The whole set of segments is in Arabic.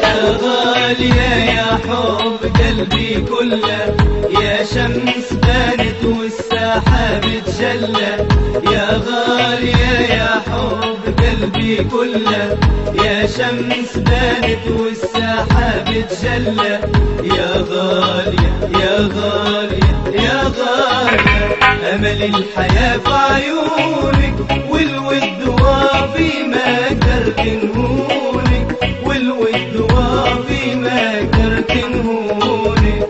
غالية يا حب قلبي كله، يا شمس بانت والسحاب تجلى. يا غالية يا حب قلبي كله، يا شمس بانت والسحاب تجلى. يا غالية يا غالية يا غالية، أمل الحياة في عيونك، والود وافي ما أقدر تنهونك، والود وافي ما أقدر تنهونك،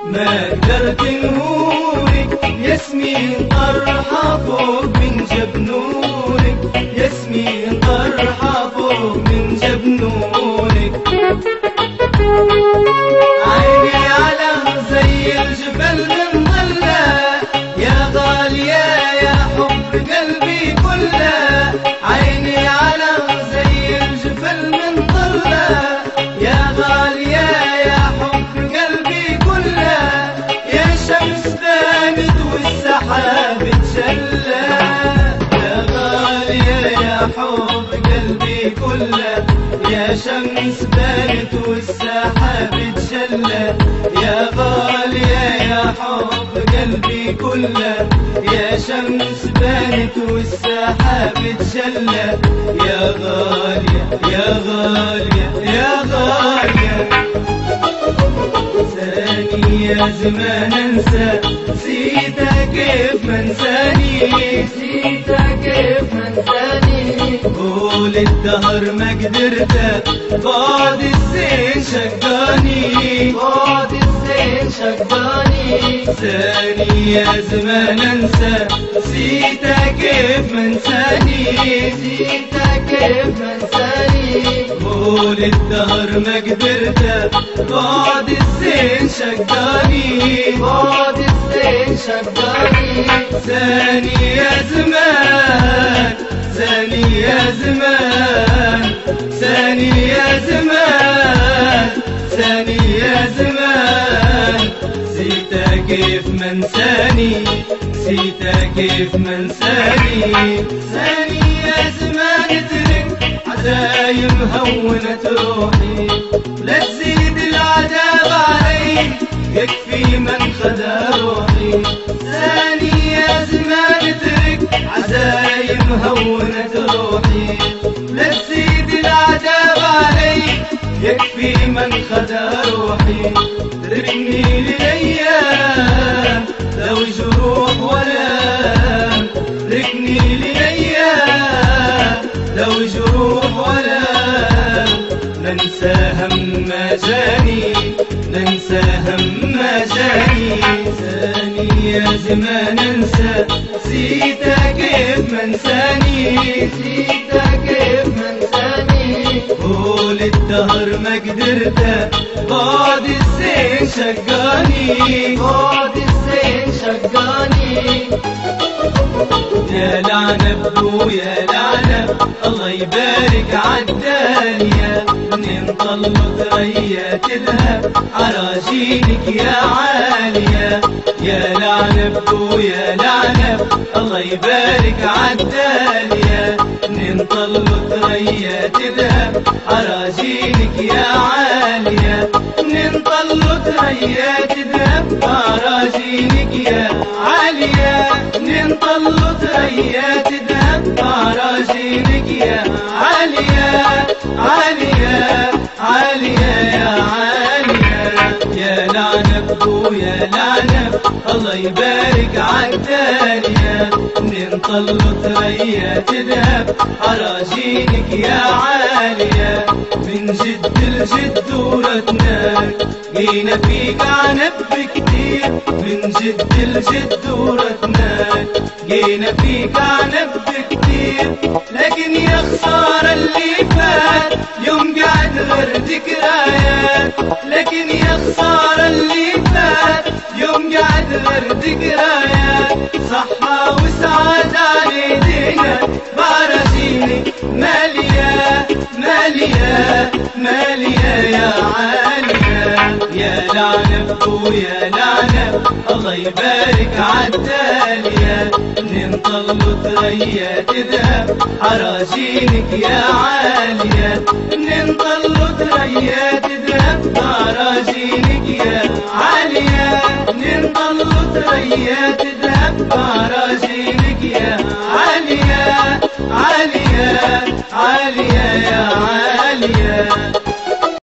ما أقدر تنهونك. ياسمين طرحة فوق من جبنونك، ياسمين طرحة فوق من جبنونك. عيني على زي الجبل من ظله، يا غالية يا حب قلبي كله. عيني على زي الجبل من ظله، يا غالية يا حب قلبي كله. يا شمس بانت والسحاب تجلى. يا غالية يا حب قلبي كله، يا شمس بانت والسحاب تجلى. يا غالية يا حب قلبي كله، يا شمس بانت والسحاب تجلى. يا غالية يا غالية يا غالية، ثاني يا زمان انسى نسيتها كيف ما انساني، نسيتها كيف ما انساني. طول الدهر ما قدرت، بعد الزين شقاني، بعد الزين شقاني. ثاني يا زمان انسى نسيتها كيف ما انساني، نسيتها كيف ما انساني. طول الدهر ما قدرت، بعد الزين شقاني، بعد الزين شقاني. ثاني يا زمان، ثاني يا زمان، ثاني يا زمان، ثاني يا زمان. نسيتها كيف ما انساني، نسيتها كيف ما انساني. ثاني يا زمان اترك عزايم هونت روحي، لا تزيد العذاب علي، يكفي من خذا روحي. ثاني يا زمان اترك عزايم هونت روحي، لا تزيد العذاب علي، يكفي من خذا روحي. تركني للأيام ذوي جروح ولام، تركني للأيام ذوي جروح ولام. ننسى هم ما جاني، ننسى هم ما جاني. ثاني يا زمان انسى نسيتها كيف ما انساني، نسيتها كيف ما انساني. طول الدهر ما قدرت، بعد الزين شقاني، بعد الزين شقاني. يا لعنب ويا لعنب الله يبارك عالدالية، منين طلت ريات الذهب عراجينك يا عالية. يا لعنب ويا لعنب الله يبارك عالدالية، منين طلت ريات الذهب عراجينك يا عالية. منين طلت ريات الذهب عراجينك يا عالية، منين طلت ريات الذهب عراجينك يا عالية. عالية عالية يا عالية، يا لعنب ويا لعنب الله يبارك عالدالية، منين طلت ريات ذهب عراجينك يا عالية. من جد لجد ورثنا جينا فيك عنب كتير، من جد لجد ورثنا جينا فيك عنب كتير. لكن يا خسارة اللي فات يوم قعد غير ذكريات، لكن يا خسارة اللي فات يوم قعد غير ذكريات. صحة وسعادة على ايدينا بعراجينك مالية مالية مالية يا عالية. يا لعنب ويا لعنب الله يبارك عالدالية، منين طلت ريات ذهب عراجينك يا عالية. منين ثريا تذهب براجينك يا عالية ننضل ثريا تذهب براجينك يا عالية